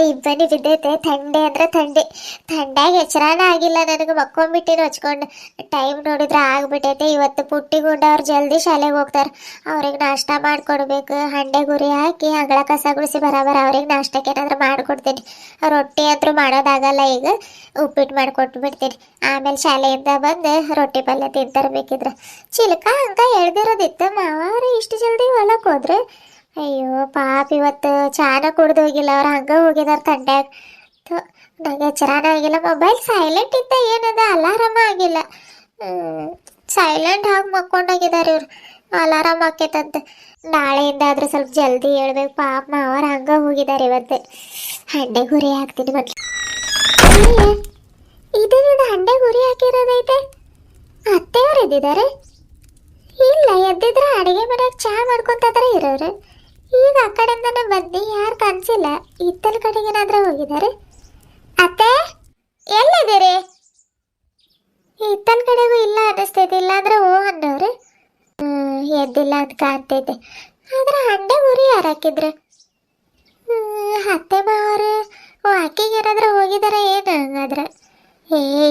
ಇಬ್ಬನಿ ಬಿದ್ದೈತೆ. ಥಂಡಿ ಅಂದ್ರೆ ಥಂಡಿ. ಥಂಡ್ಯಾಗ ಎಚ್ಚರಾನ ಆಗಿಲ್ಲ ನನಗೆ. ಮಕ್ಕೊಂಬಿಟ್ಟಿನ ಹಚ್ಕೊಂಡು. ಟೈಮ್ ನೋಡಿದ್ರೆ ಆಗ್ಬಿಟ್ಟೈತೆ. ಇವತ್ತು ಪುಟ್ಟಿ ಗುಂಡ ಅವ್ರು ಜಲ್ದಿ ಶಾಲೆಗೆ ಹೋಗ್ತಾರೆ. ಅವ್ರಿಗೆ ನಾಷ್ಟ ಮಾಡಿಕೊಡ್ಬೇಕು. ಹಂಡೆ ಗುರಿ ಹಾಕಿ ಅಂಗಳ ಕಸ ಗುಡಿಸಿ ಬರಾಬರ ಅವ್ರಿಗೆ ನಾಷ್ಟಕ್ಕೆ ಏನಾದ್ರು ಮಾಡಿಕೊಡ್ತೀನಿ. ರೊಟ್ಟಿ ಅಂತೂ ಮಾಡೋದಾಗಲ್ಲ ಈಗ. ಉಪ್ಪಿಟ್ಟು ಮಾಡಿಕೊಟ್ಟು ಬಿಡ್ತೀನಿ. ಆಮೇಲೆ ಶಾಲೆಯಿಂದ ಬಂದು ರೊಟ್ಟಿ ಪಲ್ಯ ತಿಂತರ್ಬೇಕಿದ್ರೆ. ಚಿಲ್ಕ ಹಂಗ ಎಳ್ದಿರೋದಿತ್ತು. ಮಾವಾರು ಇಷ್ಟು ಜಲ್ದಿ ಹೊಲಕ್ಕೆ ಹೋದ್ರೆ. ಅಯ್ಯೋ ಪಾಪ, ಇವತ್ತು ಚಾನ ಕುಡ್ದು ಹೋಗಿಲ್ಲ. ಅವ್ರು ಹಂಗ ಹೋಗಿದಾರೆ ತಂಡ್ಯಾಗ. ನಂಗೆ ಎಚ್ಚರಾನ ಆಗಿಲ್ಲ. ಮೊಬೈಲ್ ಸೈಲೆಂಟ್ ಇದ್ದ, ಏನದ ಅಲಾರಾಮ ಆಗಿಲ್ಲ. ಸೈಲೆಂಟ್ ಹಾಕಿ ಮಕ್ಕೊಂಡೋಗಿದ್ದಾರೆ ಇವ್ರು. ಅಲಾರಾಮ್ ಹಾಕೈತಂತೆ. ನಾಳೆಯಿಂದ ಆದ್ರೆ ಸ್ವಲ್ಪ ಜಲ್ದಿ ಹೇಳ್ಬೇಕು. ಪಾಪ ಅವ್ರು ಹಂಗ ಹೋಗಿದ್ದಾರೆ ಇವತ್ತು. ಹಂಡೆ ಗುರಿ ಹಾಕ್ತೀನಿ ಮೊದ್ಲು. ಇದೇನಿದು ಹಂಡೆ ಗುರಿ ಹಾಕಿರೋದೈತೆ? ಅತ್ತೆಯವ್ರು ಎದ್ದಿದ್ದಾರೆ? ಇಲ್ಲ, ಎದ್ದಿದ್ರೆ ಅಡಿಗೆ ಮನೆಯಾಗ ಚಹಾ ಮಾಡ್ಕೊಂತಾದ್ರೆ ಇರೋರು. ಈಗ ಆ ಕಡೆಯಿಂದನೇ ಬಂದು ಯಾರು ಕಾಣಿಸಿಲ್ಲ. ಇತ್ತಲ ಕಡೆಗೆ ಏನಾದ್ರೂ ಹೋಗಿದ್ದಾರೆ? ಅತ್ತೆ ಎಲ್ಲಿದ್ದೀರಿ? ಇತ್ತಲ ಕಡೆಗೂ ಇಲ್ಲ ಅನ್ನಿಸ್ತೈತಿ. ಇಲ್ಲಾಂದ್ರೆ ಓ ಅನ್ನೋರು. ಎದ್ದಿಲ್ಲ ಅಂತ ಕಾಣ್ತೈತೆ. ಆದ್ರೆ ಹಂಡೆ ಉರಿ ಯಾರು ಹಾಕಿದ್ರು? ಅತ್ತೆ ಮಾವರು ವಾಕಿಗೆ ಏನಾದ್ರೂ ಹೋಗಿದಾರ ಏನು ಹಂಗಾದ್ರೆ?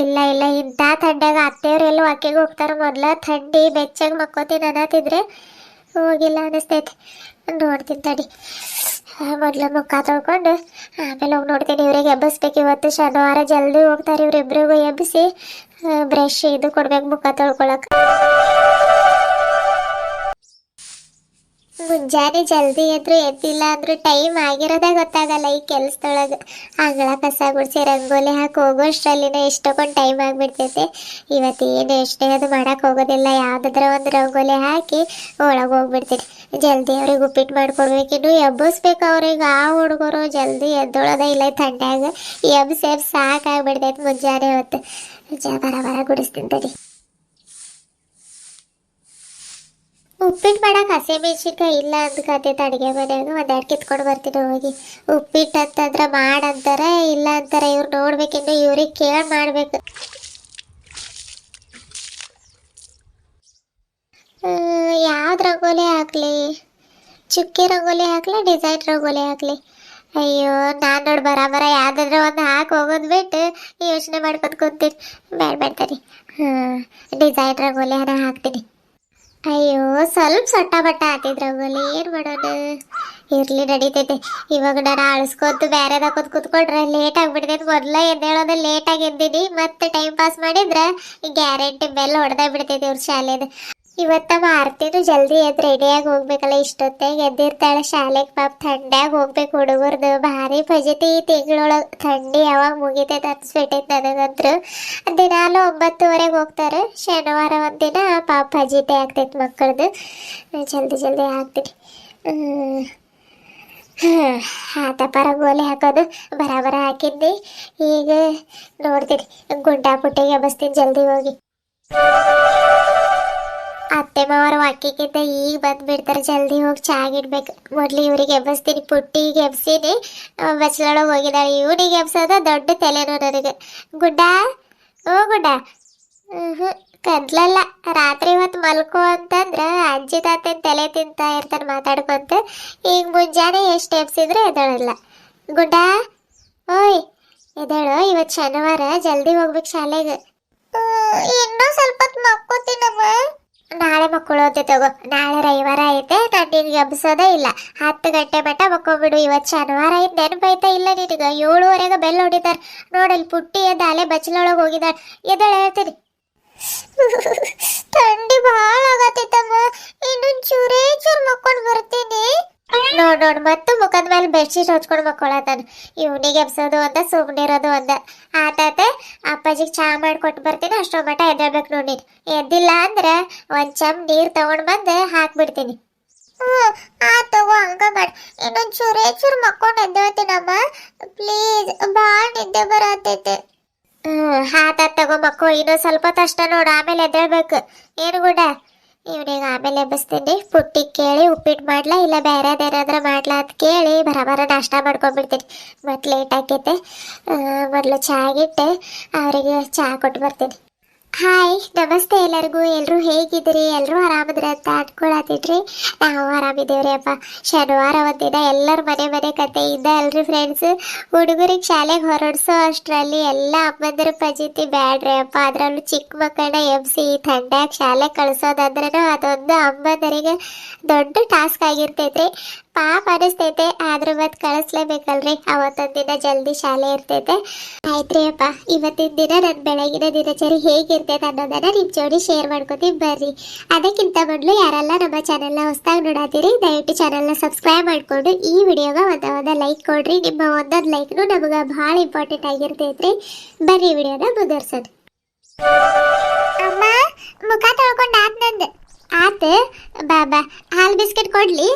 ಇಲ್ಲ ಇಲ್ಲ, ಇಂಥ ಥಂಡ್ಯಾಗ ಅತ್ತೆಯವ್ರು ಎಲ್ಲೋ ವಾಕಿಗೆ ಹೋಗ್ತಾರೆ. ಮೊದ್ಲ ಥಂಡಿ ಬೆಚ್ಚಾಗ ಮಕ್ಕೋತೀನಿ ಅನ್ನತಿದ್ರೆ ಹೋಗಿಲ್ಲ ಅನ್ನಿಸ್ತೈತಿ. ನೋಡ್ತೀನಿ ತಡಿ. ಮೊದ್ಲು ಮುಖ ತೊಳ್ಕೊಂಡು ಆಮೇಲೆ ಹೋಗಿ ನೋಡ್ತೀನಿ. ಇವ್ರಿಗೆ ಎಬ್ಬಿಸ್ಬೇಕು. ಇವತ್ತು ಶನಿವಾರ ಜಲ್ದಿ ಹೋಗ್ತಾರೆ. ಇವ್ರಿಬ್ರಿಗೂ ಎಬ್ಬಿಸಿ ಬ್ರಷ್ ಇದು ಕೊಡ್ಬೇಕು ಮುಖ ತೊಳ್ಕೊಳಕ್ಕೆ. ಮುಂಜಾನೆ ಜಲ್ದಿ ಎದ್ರು ಎದ್ದಿಲ್ಲ ಅಂದ್ರೂ ಟೈಮ್ ಆಗಿರೋದೇ ಗೊತ್ತಾಗಲ್ಲ ಈ ಕೆಲ್ಸದೊಳಗೆ. ಅಂಗಳ ಕಸ ಗುಡಿಸಿ ರಂಗೋಲಿ ಹಾಕಿ ಹೋಗೋಷ್ಟರಲ್ಲಿನ ಎಷ್ಟೊಂದು ಟೈಮ್ ಆಗಿಬಿಡ್ತೈತೆ. ಇವತ್ತೇನು ಎಷ್ಟೇ ಅದು ಮಾಡೋಕೆ ಹೋಗೋದಿಲ್ಲ. ಯಾವುದಾದ್ರ ಒಂದು ರಂಗೋಲಿ ಹಾಕಿ ಒಳಗೆ ಹೋಗ್ಬಿಡ್ತೀನಿ. ಜಲ್ದಿ ಅವ್ರಿಗೆ ಉಪ್ಪಿಟ್ಟು ಮಾಡ್ಕೊಡ್ಬೇಕಿನ್ನು ಎಬ್ಬಿಸ್ಬೇಕು ಅವ್ರಿಗೆ. ಆ ಹುಡುಗರು ಜಲ್ದಿ ಎದ್ದೊಳೋದೇ ಇಲ್ಲ ಥಂಡ್ಯಾಗ. ಎಬ್ಸಿ ಸಾಕಾಗ್ಬಿಡ್ತೈತೆ ಮುಂಜಾನೆ ಹೊತ್ತು. ಬರ ಗುಡಿಸ್ತೀನಿ ತಡಿ. ಉಪ್ಪಿಟ್ಟು ಮಾಡಕ್ಕೆ ಹಸಿಮೆಣ್ಸಿನ್ಕಾಯಿ ಇಲ್ಲ ಅಂದ್ಕತೈತೆ ಅಡುಗೆ ಮನೆಯಾಗ. ಒಂದೆರಡು ಕಿತ್ಕೊಂಡು ಬರ್ತೀನಿ ಹೋಗಿ. ಉಪ್ಪಿಟ್ಟು ಅಂತಂದ್ರೆ ಮಾಡಂತಾರೆ, ಇಲ್ಲ ಅಂತಾರೆ. ಇವ್ರು ನೋಡ್ಬೇಕಿನ್ನು ಇವ್ರಿಗೆ ಕೇಳಿ ಮಾಡಬೇಕು. ಯಾವ್ದು ರಂಗೋಲಿ ಹಾಕ್ಲಿ? ಚುಕ್ಕಿ ರಂಗೋಲಿ ಹಾಕ್ಲಿ, ಡಿಸೈನ್ ರಂಗೋಲಿ ಹಾಕ್ಲಿ? ಅಯ್ಯೋ, ನಾನು ನೋಡಿ ಬರಾಬರ ಯಾವ್ದಾದ್ರೆ ಒಂದು ಹಾಕಿ ಹೋಗೋದು ಬಿಟ್ಟು ಯೋಚನೆ ಮಾಡ್ಕೊಂಡು ಕೂತೀನಿ. ಬೇಡ್ಬೇಡ್ತೀನಿ. ಡಿಸೈನ್ ರಂಗೋಲಿ ಹಾಕ್ತೀನಿ. ಅಯ್ಯೋ, ಸ್ವಲ್ಪ ಸೊಟ್ಟ ಬಟ್ಟ ಹಾಕಿದ್ರ ರಂಗೋಲಿ ಏನು ಮಾಡೋದು? ಇರ್ಲಿ, ನಡೀತೈತೆ. ಇವಾಗ ನಾನು ಆಳಿಸ್ಕೊತು ಬೇರೆದಾಕೋದು ಕೂತ್ಕೊಂಡ್ರೆ ಲೇಟ್ ಆಗಿಬಿಡ್ತೈತೆ. ಮೊದಲ ಎದ್ದೇಳೋದು ಲೇಟಾಗಿ ಎದ್ದೀನಿ. ಮತ್ತೆ ಟೈಮ್ ಪಾಸ್ ಮಾಡಿದ್ರೆ ಗ್ಯಾರಂಟಿ ಬೆಲ್ಲ ಹೊಡೆದೇ ಬಿಡ್ತೈತೆ ಇವ್ರ ಶಾಲೆದು. ಇವತ್ತ ಮಾರ್ತಿನೂ ಜಲ್ದಿ ಎದ್ದು ರೆಡಿಯಾಗಿ ಹೋಗ್ಬೇಕಲ್ಲ. ಇಷ್ಟೊತ್ತಾಗ ಎದ್ದಿರ್ತಾಳೆ ಶಾಲೆಗೆ. ಪಾಪ ಥಂಡ್ಯಾಗ ಹೋಗ್ಬೇಕು ಹುಡುಗರ್ದು. ಭಾರಿ ಫಜತಿ ಈ ತಿಂಗಳೊಳಗೆ. ಥಂಡಿ ಯಾವಾಗ ಮುಗಿತೈತೆ ಅನ್ಸ್ಬಿಟ್ಟೈತೆ ನನಗಂತೂ. ದಿನಾಲು 9:30 ಹೋಗ್ತಾರೆ. ಶನಿವಾರ ಒಂದಿನ ಪಾಪ ಫಜೀತಿ ಆಗ್ತೈತೆ ಮಕ್ಕಳದು. ಜಲ್ದಿ ಜಲ್ದಿ ಹಾಕ್ತೀನಿ. ಆತಪ್ಪ ರಂಗೋಲಿ ಹಾಕೋದು ಬರಾಬರ ಹಾಕಿದ್ನಿ. ಈಗ ನೋಡ್ತೀನಿ ಗುಂಡಾ ಪುಟ್ಟಿಗೆ ಎಬ್ಬಿಸ್ತೀನಿ ಜಲ್ದಿ ಹೋಗಿ. ಅತ್ತೆ ಮಾವರ ವಾಕಿಗಿಂತ ಈಗ ಬಂದ್ಬಿಡ್ತಾರೆ. ಜಲ್ದಿ ಹೋಗಿ ಚಾಗಿಡ್ಬೇಕು. ಮೊದ್ಲು ಇವ್ರಿಗೆ ಎಬ್ಬಿಸ್ತೀನಿ. ಪುಟ್ಟಿಗೆ ಎಬ್ಸಿನಿ, ಬಚ್ಚಲೊಳಗೆ ಹೋಗಿದ್ದಾಳೆ. ಇವನಿಗೆ ಎಬ್ಸೋದ ದೊಡ್ಡ ತಲೆನೋ ನನಗೆ. ಗುಡ್ಡ, ಓ ಗುಡ್ಡ. ಕದ್ಲಲ್ಲ. ರಾತ್ರಿ ಹೊತ್ತು ಮಲ್ಕೋ ಅಂತಂದ್ರೆ ಅಜ್ಜಿ ತಾತನ ತಲೆ ತಿಂತಾ ಇರ್ತಾನೆ ಮಾತಾಡ್ಕೊಂತ. ಈಗ ಮುಂಜಾನೆ ಎಷ್ಟು ಎಬ್ಸಿದ್ರು ಎದ್ದೇಳಲ್ಲ. ಗುಡ್ಡ, ಓಯ್ ಎದ್ದೇಳು. ಇವತ್ತು ಶನಿವಾರ ಜಲ್ದಿ ಹೋಗ್ಬೇಕು ಶಾಲೆಗೆ. ಇನ್ನೂ ಸ್ವಲ್ಪ ಹೊತ್ತು ಮಕ್ಕೋತೀನಮ್ಮ. ನಾಳೆ ಮಕ್ಕಳೋತೆ ತಗೋ. ನಾಳೆ ರವಿವಾರ ಐತೆ. ನಾನು ನಿನ್ಗೆ ಎಬ್ಸೋದೇ ಇಲ್ಲ. 10 ಗಂಟೆ ಮಟ್ಟ ಮಕ್ಕೊಂಬಿಡು. ಇವತ್ತು ಶನಿವಾರ ಐತೆ. ನೆನಪೈತಾ ಇಲ್ಲ ನಿನಗೆ? 7:15 ಬೆಲ್ ಹೊಡಿತಾರೆ ನೋಡಲ್ಲಿ. ಪುಟ್ಟಿ ಎದ್ದು ಅಲೆ ಬಚ್ಚಲೊಳಗೆ ಹೋಗಿದ್ದಾಳೆ. ಎದ್ದೇಳು ಹೇಳ್ತೀನಿ. ಥಂಡಿ ಭಾಳ ಆಗತ್ತೈತಮ್ಮ. ಇನ್ನೊಂದು ಚೂರೇ ಚೂರು ಮಕ್ಕೊಂಡು ಬರ್ತೀನಿ. ನೋಡ್ ಮತ್ತು ಮುಖದ ಮೇಲೆ ಬೆಡ್ಶೀಟ್ ಹೊಚ್ಕೊಂಡು ಮಕ್ಕೊಳತಾನ. ಇವನಿಗೆ ಎಬ್ಸೋದು ಒಂದ, ಸುಮ್ಮನಿರೋದು ಒಂದ. ಆತಾತೆ ಅಪ್ಪಾಜಿಗೆ ಚಹಾ ಮಾಡಿಕೊಟ್ಟು ಬರ್ತೀನಿ. ಅಷ್ಟೋ ಮಟ್ಟ ಎದ್ದೇಳ್ಬೇಕು ನೋಡಿ ನೀನು. ಎದ್ದಿಲ್ಲ ಅಂದ್ರೆ ಒಂದು ಚಮ್ ನೀರು ತಗೊಂಡು ಬಂದು ಹಾಕ್ಬಿಡ್ತೀನಿ. ತಗೋ, ಹಂಗ ಮಾಡಿ. ಇನ್ನೊಂದು ಚೂರೇ ಚೂರು ಮಕ್ಕೊಂಡು ಎದ್ದೇಳ್ತೀನಮ್ಮ ಪ್ಲೀಸ್. ಭಾಳ ನಿದ್ದೆ ಬರತೈತೆ. ತಗೋ ಮಕ್ಕೋ. ಇನ್ನೊಂದು ಸ್ವಲ್ಪ ಹೊತ್ತು ಅಷ್ಟ ನೋಡು, ಆಮೇಲೆ ಎದ್ದೇಳ್ಬೇಕು. ಏನು ಗುಡ್ಡ? ಇವನಿಗೆ ಆಮೇಲೆ ಎಬ್ಬಿಸ್ತೀನಿ. ಪುಟ್ಟಿ ಕೇಳಿ ಉಪ್ಪಿಟ್ಟು ಮಾಡ್ಲಾ ಇಲ್ಲ ಬೇರೆದೇನಾದ್ರೂ ಮಾಡ್ಲಾ ಅಂತ ಕೇಳಿ ಬರಬರ ನಾಷ್ಟ ಮಾಡ್ಕೊಂಡ್ಬಿಡ್ತೀನಿ. ಮತ್ತು ಲೇಟ್ ಆಕೈತೆ. ಮೊದಲು ಚಹಾ ಇಟ್ಟು ಅವರಿಗೆ ಚಹಾ ಕೊಟ್ಟು ಬರ್ತೀನಿ. ಹಾಯ್ ನಮಸ್ತೆ ಎಲ್ಲರಿಗೂ. ಎಲ್ಲರೂ ಹೇಗಿದ್ದೀರಿ? ಎಲ್ಲರೂ ಆರಾಮದ್ರಿ ಅಂತ ಅನ್ಕೊಳತಿದ್ರಿ. ನಾವು ಆರಾಮಿದ್ದೇವ್ರಿ ಅಪ್ಪ. ಶನಿವಾರ ಒಂದಿನ ಎಲ್ಲರ ಮನೆ ಮನೆ ಕತೆಯಿಂದ ಅಲ್ರಿ ಫ್ರೆಂಡ್ಸ್. ಹುಡುಗರಿಗೆ ಶಾಲೆಗೆ ಹೊರಡ್ಸೋ ಅಷ್ಟರಲ್ಲಿ ಎಲ್ಲ ಅಮ್ಮಂದಿರ ಪಜಿತಿ ಬ್ಯಾಡ್ರಿ ಅಪ್ಪ. ಅದರಲ್ಲೂ ಚಿಕ್ಕ ಮಕ್ಕಳನ್ನ ಎಬ್ಸಿ ಥಂಡ್ಯಾಗ ಶಾಲೆಗೆ ಕಳ್ಸೋದಂದ್ರೂ ಅದೊಂದು ಅಮ್ಮಂದರಿಗೆ ದೊಡ್ಡ ಟಾಸ್ಕ್ ಆಗಿರ್ತೈತ್ರಿ. ಪಾಪ ಅನಿಸ್ತೈತೆ, ಆದ್ರೂ ಮತ್ತೆ ಕಳಿಸ್ಲೇಬೇಕಲ್ರಿ. ಅವತ್ತೊಂದು ದಿನ ಜಲ್ದಿ ಶಾಲೆ ಇರ್ತೈತೆ. ಆಯ್ತ್ರಿ ಅಪ್ಪ, ಇವತ್ತಿನ ದಿನ ನನ್ನ ಬೆಳಗಿನ ದಿನಚರಿ ಹೇಗಿರ್ತೈತೆ ಅನ್ನೋದನ್ನ ನಿಮ್ ಜೋಡಿ ಶೇರ್ ಮಾಡ್ಕೋತೀವಿ ಬರ್ರಿ. ಅದಕ್ಕಿಂತ ಮೊದಲು ಯಾರೆಲ್ಲ ನಮ್ಮ ಚಾನೆಲ್ನ ಹೊಸದಾಗಿ ನೋಡಾತೀರಿ ದಯವಿಟ್ಟು ಚಾನೆಲ್ನ ಸಬ್ಸ್ಕ್ರೈಬ್ ಮಾಡ್ಕೊಂಡು ಈ ವಿಡಿಯೋಗ ಒಂದ ಲೈಕ್ ಕೊಡ್ರಿ. ನಿಮ್ಮ ಒಂದೊಂದು ಲೈಕ್ನು ನಮಗೆ ಭಾಳ ಇಂಪಾರ್ಟೆಂಟ್ ಆಗಿರ್ತೈತ್ರಿ. ಬರ್ರಿ ವಿಡಿಯೋನ ಮುಂದುವರ್ಸೋದು. ಅಮ್ಮ ಮುಖ ತೊಳ್ಕೊಂಡು ಆತ್ ನಂದು. ಆತ ಬಾಬಾ ಹಾಲು ಬಿಸ್ಕೆಟ್ ಕೊಡ್ಲಿ?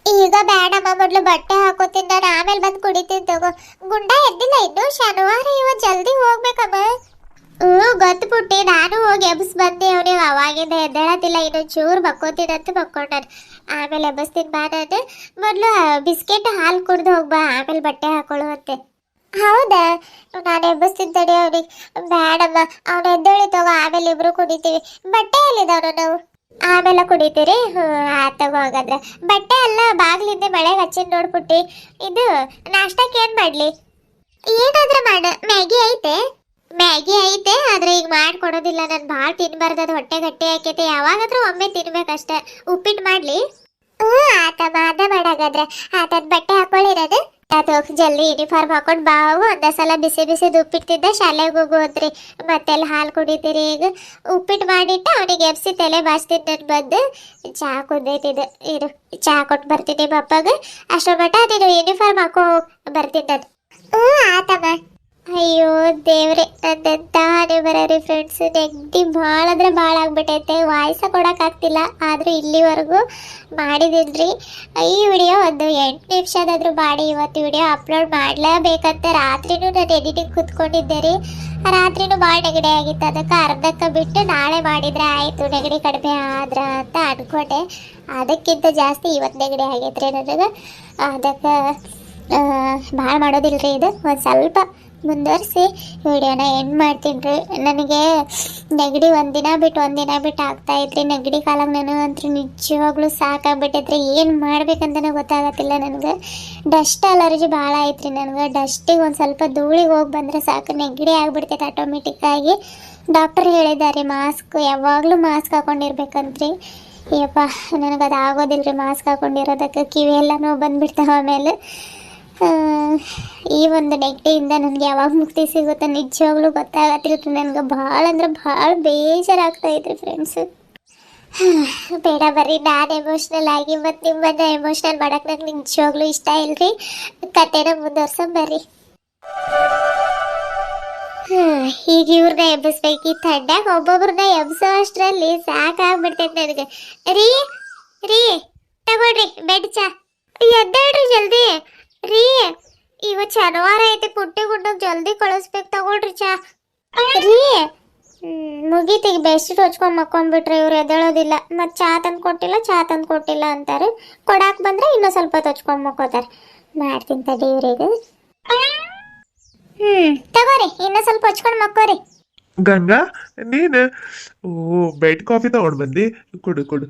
ಈಗ ಬೇಡಮ್ಮ, ಮೊದ್ಲು ಬಟ್ಟೆ ಹಾಕೋತೀನಿ ನಾನು, ಆಮೇಲೆ ಬಂದು ಕುಡಿತೀನಿ ತಗೋ. ಗುಂಡ ಎದ್ದಿಲ್ಲ ಇನ್ನು? ಶನಿವಾರ ಇವತ್ತು ಜಲ್ದಿ ಹೋಗ್ಬೇಕಮ್ಮ. ಗೊತ್ತು ಪುಟ್ಟಿ, ನಾನು ಹೋಗಿ ಎಬ್ಸ್ ಬಂದೆ ಅವನಿಗೆ. ಅವಾಗಿಂದ ಎದ್ದೇಳತ್ತಿಲ್ಲ, ಇನ್ನೊಂದು ಚೂರು ಬಕ್ಕೋತೀನಿ ಅಂತ ಬಕ್ಕೊಂಡಾನು. ಆಮೇಲೆ ಎಬ್ಬಿಸ್ತೀನಿ ಬಾ. ನಾನು ಮೊದಲು ಬಿಸ್ಕೆಟ್ ಹಾಲು ಕುಡ್ದು ಹೋಗ್ಬಾ, ಆಮೇಲೆ ಬಟ್ಟೆ ಹಾಕೊಳ್ಳುವಂತೆ. ಹೌದಾ? ನಾನು ಎಬ್ಬಿಸ್ತೀನಿ ತಡಿ ಅವನಿಗೆ. ಬೇಡಮ್ಮ, ಅವನು ಎದ್ದೇಳಿ ತಗೋ, ಆಮೇಲೆ ಇಬ್ರು ಕುಡಿತೀವಿ. ಬಟ್ಟೆ ಎಲ್ಲಿದ್ದಾವನು ನಾವು? ಆಮೇಲೆ ಕುಡಿತೀರಿ? ಆತಗೋ ಹಾಗಾದ್ರೆ. ಬಟ್ಟೆ ಎಲ್ಲ ಬಾಗ್ಲಿಂದ ಮಳೆಗೆ ಹಚ್ಚಿನ ನೋಡ್ಬಿಟ್ಟು. ಇದು ನಾಷ್ಟಕ್ಕೆ ಏನು ಮಾಡಲಿ? ಏನಾದ್ರೂ ಮಾಡ. ಮ್ಯಾಗಿ ಐತೆ? ಮ್ಯಾಗಿ ಐತೆ, ಆದ್ರೆ ಈಗ ಮಾಡ್ಕೊಡೋದಿಲ್ಲ. ನಾನು ಭಾಳ ತಿನ್ಬಾರ್ದು, ಅದು ಹೊಟ್ಟೆ ಗಟ್ಟಿ ಆಕೈತೆ. ಯಾವಾಗಾದ್ರೂ ಒಮ್ಮೆ ತಿನ್ಬೇಕಷ್ಟೆ. ಉಪ್ಪಿಟ್ಟು ಮಾಡಲಿ? ಆತಮ್ಮ, ಅದ ಮಾಡಾಗಾದ್ರೆ. ಆತದ ಬಟ್ಟೆ ಹಾಕೊಳ್ಳಿರೋದು ಅದು ಜಲ್ದಿ ಯೂನಿಫಾರ್ಮ್ ಹಾಕೊಂಡು ಬಾವು. ಒಂದೇ ಸಲ ಬಿಸಿ ಬಿಸಿದು ಉಪ್ಪಿಟ್ಟಿದ್ದ ಶಾಲೆಗೆ ಹೋಗೋದ್ರಿ. ಮತ್ತೆಲ್ಲ ಹಾಲು ಕುಡಿತೀರಿ. ಈಗ ಉಪ್ಪಿಟ್ಟು ಮಾಡಿಟ್ಟು ಅವನಿಗೆ ಎಬ್ಸಿ ತಲೆ ಬಾಚ್ತೀನಿ. ನಾನು ಬಂದು ಚಹಾ ಕುದ್ದೈತಿದ್ದು ಇರು, ಚಹಾ ಕೊಟ್ಟು ಬರ್ತೀನಿ ಪಪ್ಪಾಗ. ಅಷ್ಟರ ಮಟ್ಟ ನೀನು ಯೂನಿಫಾರ್ಮ್ ಹಾಕೋ ಬರ್ತೀನಿ ನಾನು. ಆತಮ್ಮ. ಅಯ್ಯೋ ದೇವ್ರೆ, ನನ್ನಂತ ಹಣೆ ಬರೀ ಫ್ರೆಂಡ್ಸ್. ನೆಗಡಿ ಭಾಳ ಅಂದ್ರೆ ಭಾಳ ಆಗ್ಬಿಟ್ಟೈತೆ. ವಾಯ್ಸ ಕೊಡೋಕ್ಕಾಗ್ತಿಲ್ಲ, ಆದರೂ ಇಲ್ಲಿವರೆಗೂ ಮಾಡಿದಿಲ್ರಿ. ಈ ವಿಡಿಯೋ ಒಂದು 8 ನಿಮಿಷದಾದ್ರೂ ಮಾಡಿ ಇವತ್ತು ವಿಡಿಯೋ ಅಪ್ಲೋಡ್ ಮಾಡಲೇಬೇಕಂತ ರಾತ್ರಿನೂ ನಾನು ಎಡಿಟಿಂಗ್ ಕೂತ್ಕೊಂಡಿದ್ದೆ ರೀ. ರಾತ್ರಿನೂ ಭಾಳ ನೆಗಡಿ ಆಗಿತ್ತು. ಅದಕ್ಕೆ ಅರ್ಧಕ್ಕೆ ಬಿಟ್ಟು ನಾಳೆ ಮಾಡಿದ್ರೆ ಆಯಿತು, ನೆಗಡಿ ಕಡಿಮೆ ಆದ್ರೆ ಅಂತ ಅಂದ್ಕೊಂಡೆ. ಅದಕ್ಕಿಂತ ಜಾಸ್ತಿ ಇವತ್ತು ನೆಗಡಿ ಆಗೈತ್ರಿ ನನಗೆ. ಅದಕ್ಕೆ ಭಾಳ ಮಾಡೋದಿಲ್ರಿ. ಇದು ಒಂದು ಸ್ವಲ್ಪ ಮುಂದುವರಿಸಿ ವಿಡಿಯೋನ ಎಂಡ್ ಮಾಡ್ತೀನಿ ರೀ. ನನಗೆ ನೆಗಡಿ ಒಂದಿನ ಬಿಟ್ಟು ಆಗ್ತಾಯಿದ್ರಿ. ನೆಗಡಿ ಕಾಲಾಗ ನಾನು ಅಂತೂ ನಿಜವಾಗ್ಲೂ ಸಾಕಾಗ್ಬಿಟ್ಟೈತ್ರಿ. ಏನು ಮಾಡ್ಬೇಕಂತನೇ ಗೊತ್ತಾಗತ್ತಿಲ್ಲ ನನಗೆ. ಡಸ್ಟ್ ಅಲರ್ಜಿ ಭಾಳ ಐತ್ರಿ ನನಗೆ. ಡಸ್ಟಿಗೆ ಒಂದು ಸ್ವಲ್ಪ ಧೂಳಿಗೆ ಹೋಗಿ ಬಂದರೆ ಸಾಕು, ನೆಗಡಿ ಆಗಿಬಿಡ್ತೈತೆ ಆಟೋಮೆಟಿಕ್ಕಾಗಿ. ಡಾಕ್ಟರ್ ಹೇಳಿದ್ದಾರೆ ಮಾಸ್ಕ್, ಯಾವಾಗಲೂ ಮಾಸ್ಕ್ ಹಾಕೊಂಡಿರ್ಬೇಕಂತ್ರಿ. ಯಪ್ಪ, ನನಗದು ಆಗೋದಿಲ್ಲ ರೀ ಮಾಸ್ಕ್ ಹಾಕೊಂಡಿರೋದಕ್ಕೆ. ಕಿವಿ ಎಲ್ಲ ನೋವು ಬಂದುಬಿಡ್ತಾವೆ. ಆಮೇಲೆ ಈ ಒಂದು ನೆಗಡಿಯಿಂದ ನನಗೆ ಯಾವಾಗ ಮುಕ್ತಿ ಸಿಗುತ್ತೆ ನಿಜವಾಗ್ಲೂ ಗೊತ್ತಾಗತ್ತಿಲ್ಲ. ನನಗೆ ಭಾಳ ಅಂದ್ರೆ ಭಾಳ ಬೇಜಾರಾಗ್ತಾಯಿದ್ರಿ ಫ್ರೆಂಡ್ಸು. ಬೇಡ ಬರ್ರಿ, ನಾನು ಎಮೋಷ್ನಲ್ ಆಗಿ ಮತ್ತು ನಿಮ್ಮನ್ನು ಎಮೋಷ್ನಲ್ ಮಾಡೋಕೆ ನನಗೆ ನಿಜವಾಗ್ಲೂ ಇಷ್ಟ ಇಲ್ರಿ. ಕತೆನ ಮುಂದುವರ್ಸೋಣ ಬರ್ರಿ. ಈಗ ಇವ್ರನ್ನ ಎಬ್ಬಿಸ್ಬೇಕು. ಈ ಥಂಡ್ಯಾಗ ಒಬ್ಬೊಬ್ರನ್ನ ಎಬ್ಸೋ ಅಷ್ಟರಲ್ಲಿ ಸಾಕಾಗ್ಬಿಡ್ತೈತೆ ನನಗೆ. ರೀ ರೀ ತಗೊಳ್ರಿ ಬೆಡ್ ಚಾ. ಎದ್ದೇಳ್ರಿ ಜಲ್ದಿ ರೀ. ಇವತ್ತು ಶನಿವಾರ ಐತಿ, ಪುಟ್ಟಿ ಗುಂಡೋಗಿ ಜಲ್ದಿ ಕಳಿಸ್ಬೇಕು. ತಗೊಳ್ರಿ ಚಾ ರೀ. ಮುಗೀತಿಗೆ ಬೆಸ್ಟ್ ಹೊಚ್ಕೊಂಡು ಮಕ್ಕೊಂಡ್ಬಿಟ್ರೆ ಇವ್ರು ಎದ್ದೇಳೋದಿಲ್ಲ. ಮತ್ತು ಚಾ ತಂದು ಕೊಟ್ಟಿಲ್ಲ ಅಂತಾರೆ. ಕೊಡಾಕ್ ಬಂದ್ರೆ ಇನ್ನೂ ಸ್ವಲ್ಪ ಹೊಚ್ಕೊಂಡು ಮಕ್ಕೋತಾರೆ. ಮಾಡ್ತೀನಿ ತಡಿ ಇವ್ರಿಗೆ. ತಗೋರಿ, ಇನ್ನೂ ಸ್ವಲ್ಪ ಹೊಚ್ಕೊಂಡು ಮಕ್ಕೋರಿ. ಗಂಗಾ, ನೀನು ಬೆಡ್ ಕಾಫಿ ತಗೊಂಡು ಬಂದಿ, ಕೊಡು ಕೊಡು.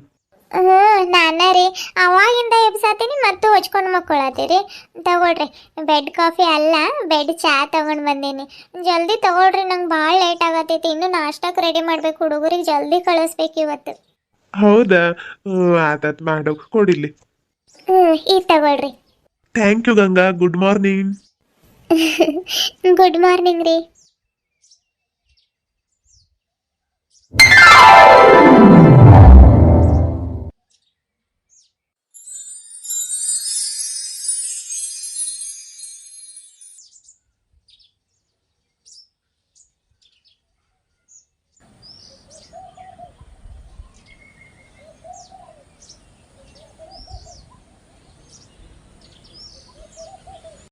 ನಾನ ರೀ ಅವಾಗಿಂದ ಎಬ್ಸಾತೀನಿ ಮತ್ತು ಹೊಚ್ಕೊಂಡು ಮಕ್ಕೊಳತ್ತೀರಿ. ತಗೊಳ್ರಿ, ಬೆಡ್ ಕಾಫಿ ಅಲ್ಲ, ಬೆಡ್ ಚಾ ತಗೊಂಡು ಬಂದೀನಿ. ಜಲ್ದಿ ತಗೊಳ್ರಿ, ನಂಗೆ ಭಾಳ ಲೇಟ್ ಆಗತ್ತೈತಿ. ಇನ್ನು ನಾಷ್ಟಕ್ಕೆ ರೆಡಿ ಮಾಡ್ಬೇಕು, ಹುಡುಗರಿಗೆ ಜಲ್ದಿ ಕಳಿಸ್ಬೇಕು ಇವತ್ತು. ಹೌದಾ? ಆತತ್ ಮಾಡೋ, ಕೊಡಿಲ್ಲಿ. ಈಗ ತಗೊಳ್ರಿ. Thank you Ganga. Good morning. Good morning ರೀ.